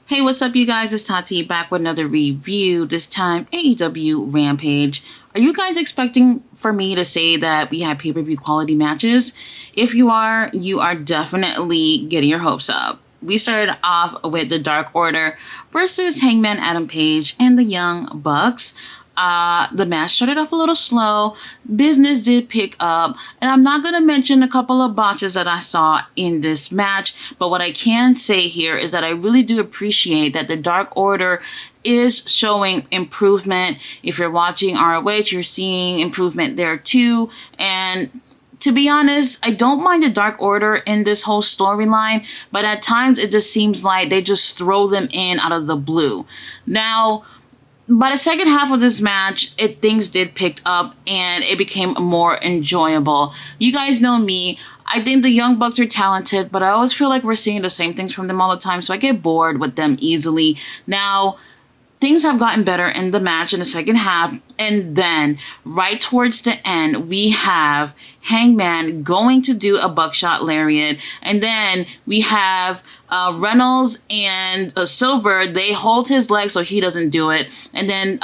Hey, what's up, you guys? It's Tati back with another review, this time AEW Rampage. Are you guys expecting for me to say that we have pay-per-view quality matches? If you are definitely getting your hopes up. We started off with the Dark Order versus Hangman Adam Page and the Young Bucks. The match started off a little slow. Business did pick up. And I'm not going to mention a couple of botches that I saw in this match. But what I can say here is that I really do appreciate that the Dark Order is showing improvement. If you're watching ROH, you're seeing improvement there too. And to be honest, I don't mind the Dark Order in this whole storyline. But at times, it just seems like they just throw them in out of the blue. Now, by the second half of this match, things did pick up and it became more enjoyable. You guys know me. I think the Young Bucks are talented, but I always feel like we're seeing the same things from them all the time, so I get bored with them easily. Now, things have gotten better in the match in the second half, and then right towards the end, we have Hangman going to do a buckshot lariat, and then we have Reynolds and Silver. They hold his leg so he doesn't do it, and then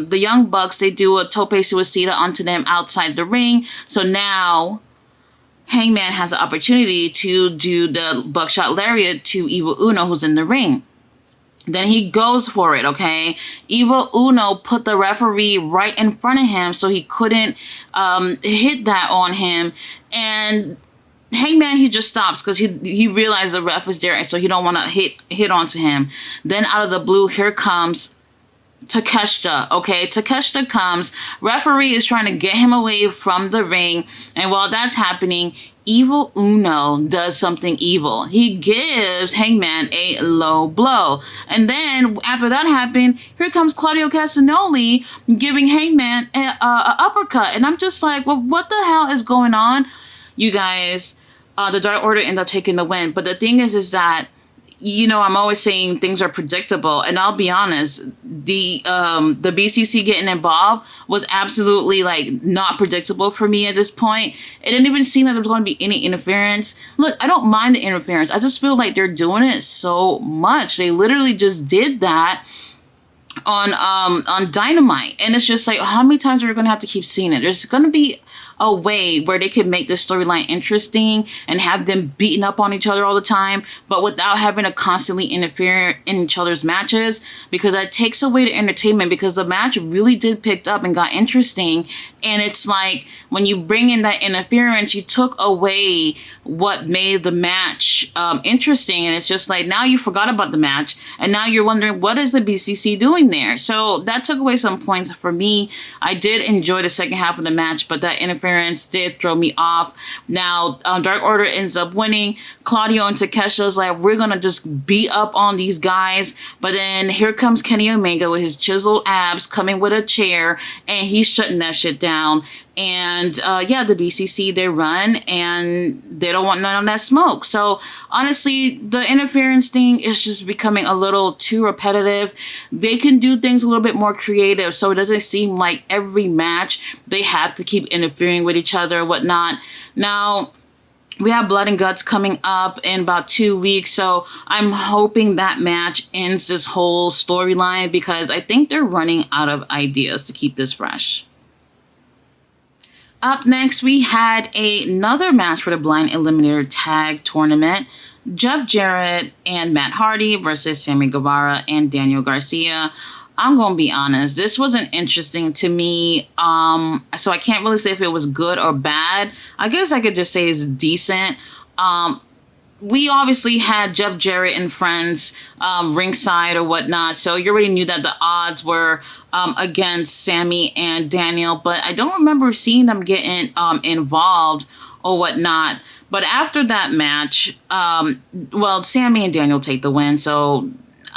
the Young Bucks, they do a tope suicida onto them outside the ring. So now Hangman has the opportunity to do the buckshot lariat to Evil Uno, who's in the ring. Then he goes for it, okay? Evil Uno put the referee right in front of him so he couldn't hit that on him. And Hangman, he just stops because he realized the ref is there, and so he don't want to hit onto him. Then out of the blue, here comes Takeshita, okay? Takeshita comes. Referee is trying to get him away from the ring. And while that's happening, Evil Uno does something evil. He gives Hangman a low blow. And then after that happened, here comes Claudio Castagnoli giving Hangman an uppercut. And I'm just like, well, what the hell is going on? You guys, the Dark Order ended up taking the win. But the thing is that, you know, I'm always saying things are predictable, and I'll be honest, the BCC getting involved was absolutely like not predictable for me at this point. It didn't even seem like there was going to be any interference. Look, I don't mind the interference. I just feel like they're doing it so much. They literally just did that on Dynamite, and it's just like, how many times are we going to have to keep seeing it? There's going to be a way where they can make this storyline interesting and have them beating up on each other all the time, but without having to constantly interfere in each other's matches, because that takes away the entertainment, because the match really did pick up and got interesting. And it's like, when you bring in that interference, you took away what made the match interesting. And it's just like, now you forgot about the match, and now you're wondering, what is the BCC doing there? So that took away some points for me. I did enjoy the second half of the match, but that interference did throw me off. Now, Dark Order ends up winning. Claudio and Takesha's like, we're going to just beat up on these guys. But then here comes Kenny Omega with his chiseled abs coming with a chair, and he's shutting that shit down. And yeah, the BCC, they run and they don't want none of that smoke. So honestly, the interference thing is just becoming a little too repetitive. They can do things a little bit more creative, so it doesn't seem like every match they have to keep interfering with each other or whatnot. Now, we have Blood and Guts coming up in about 2 weeks, so I'm hoping that match ends this whole storyline, because I think they're running out of ideas to keep this fresh. Up next, we had another match for the Blind Eliminator Tag Tournament. Jeff Jarrett and Matt Hardy versus Sammy Guevara and Daniel Garcia. I'm going to be honest, this wasn't interesting to me, so I can't really say if it was good or bad. I guess I could just say it's decent. We obviously had Jeff Jarrett and friends ringside or whatnot, so you already knew that the odds were against Sammy and Daniel, but I don't remember seeing them getting involved or whatnot. But after that match, well, Sammy and Daniel take the win, so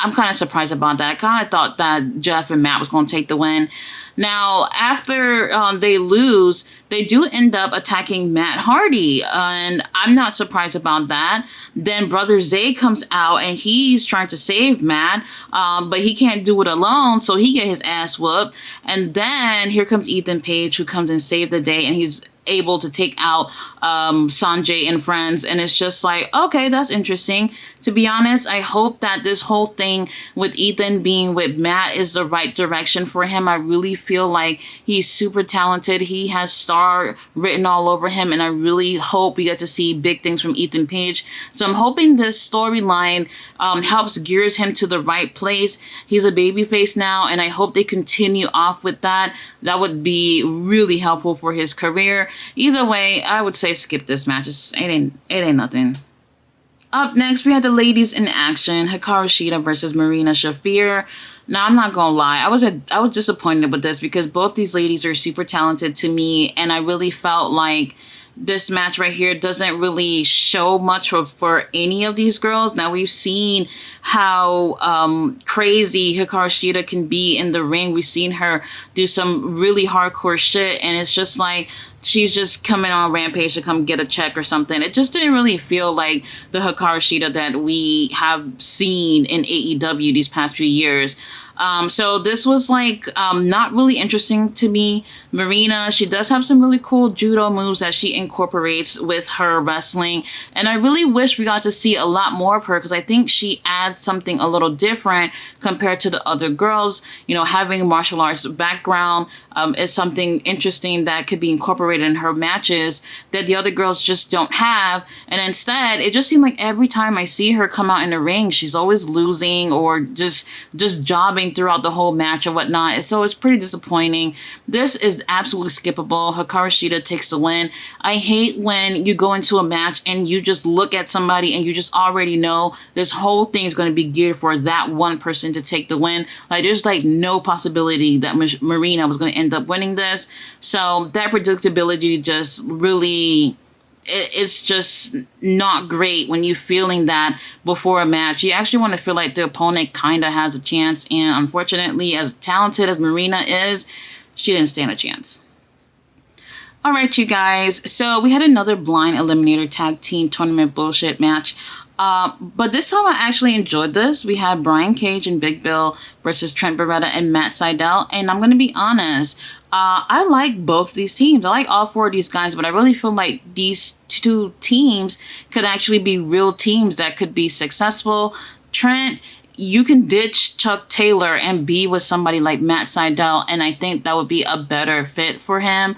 I'm kind of surprised about that. I kind of thought that Jeff and Matt was going to take the win. Now, after they lose, they do end up attacking Matt Hardy, and I'm not surprised about that. Then Brother Zay comes out, and he's trying to save Matt, but he can't do it alone, so he get his ass whooped. And then here comes Ethan Page, who comes and saved the day, and he's able to take out Sanjay and friends, and it's just like, okay, that's interesting. To be honest, I hope that this whole thing with Ethan being with Matt is the right direction for him. I really feel like he's super talented. He has star written all over him, and I really hope we get to see big things from Ethan Page. So I'm hoping this storyline helps gears him to the right place. He's a babyface now, and I hope they continue off with that. That would be really helpful for his career. Either way, I would say skip this match. It ain't nothing. Up next, we had the ladies in action, Hikarushita versus Marina Shaffir. Now, I'm not gonna lie, I was disappointed with this because both these ladies are super talented to me, and I really felt like this match right here doesn't really show much for any of these girls. Now, we've seen how crazy Hikarushita can be in the ring. We've seen her do some really hardcore shit, and it's just like she's just coming on Rampage to come get a check or something. It just didn't really feel like the Hikarushita that we have seen in AEW these past few years. So this was like not really interesting to me. Marina, she does have some really cool judo moves that she incorporates with her wrestling, and I really wish we got to see a lot more of her because I think she adds something a little different compared to the other girls. You know, having martial arts background is something interesting that could be incorporated in her matches that the other girls just don't have. And instead, it just seemed like every time I see her come out in the ring, she's always losing or just jobbing throughout the whole match or whatnot. So it's pretty disappointing. This is absolutely skippable. Hikarushita takes the win. I hate when you go into a match and you just look at somebody and you just already know this whole thing is going to be geared for that one person to take the win. Like, there's like no possibility that Marina was going to end up winning this. So that predictability just really, it's just not great when you're feeling that before a match. You actually want to feel like the opponent kind of has a chance, and unfortunately, as talented as Marina is, she didn't stand a chance. All right, you guys. So we had another blind eliminator tag team tournament bullshit match. But this time I actually enjoyed this. We had Brian Cage and Big Bill versus Trent Beretta and Matt Sydal. And I'm going to be honest, I like both these teams. I like all four of these guys, but I really feel like these two teams could actually be real teams that could be successful. Trent, you can ditch Chuck Taylor and be with somebody like Matt Sydal, and I think that would be a better fit for him.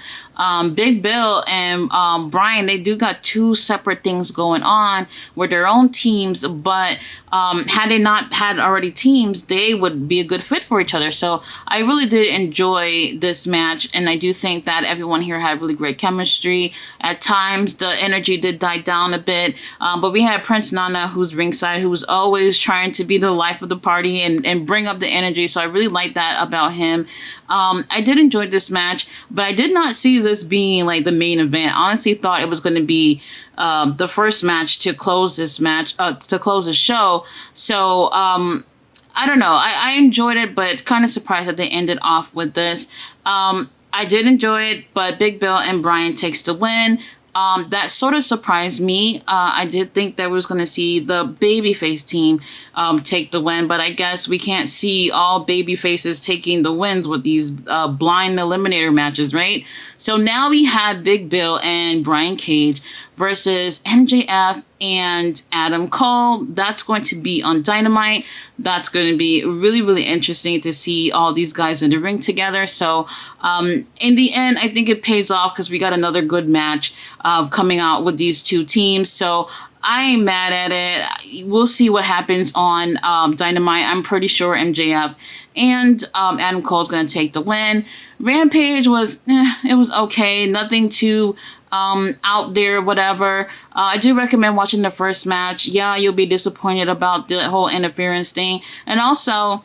Big Bill and Brian, they do got two separate things going on with their own teams, but had they not had already teams, they would be a good fit for each other. So I really did enjoy this match, and I do think that everyone here had really great chemistry. At times, the energy did die down a bit, but we had Prince Nana, who's ringside, who was always trying to be the life of the party and bring up the energy, so I really like that about him. I did enjoy this match, but I did not see this being like the main event. I honestly thought it was going to be the first match to close this match, to close the show. So I don't know. I enjoyed it, but kind of surprised that they ended off with this. I did enjoy it, but Big Bill and Brian takes the win. That sort of surprised me. I did think that we was going to see the babyface team take the win, but I guess we can't see all babyfaces taking the wins with these blind eliminator matches, right? So now we have Big Bill and Brian Cage versus MJF and Adam Cole. That's going to be on Dynamite. That's going to be really, really interesting to see all these guys in the ring together. So in the end, I think it pays off because we got another good match coming out with these two teams. So I ain't mad at it. We'll see what happens on Dynamite. I'm pretty sure MJF and Adam Cole's going to take the win. Rampage was, it was okay. Nothing too out there, whatever. I do recommend watching the first match. Yeah, you'll be disappointed about the whole interference thing. And also,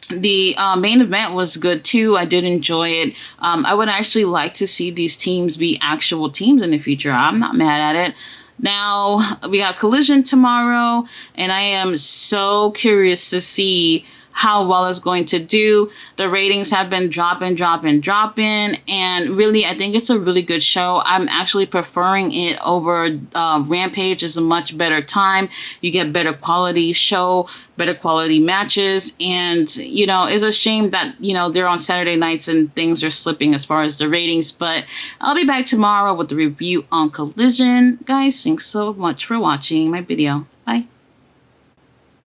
the main event was good too. I did enjoy it. I would actually like to see these teams be actual teams in the future. I'm not mad at it. Now, we got Collision tomorrow, and I am so curious to see how well it's going to do. The ratings have been dropping. And really, I think it's a really good show. I'm actually preferring it over Rampage. Is a much better time. You get better quality show, better quality matches. And, you know, it's a shame that, you know, they're on Saturday nights and things are slipping as far as the ratings. But I'll be back tomorrow with the review on Collision. Guys, thanks so much for watching my video.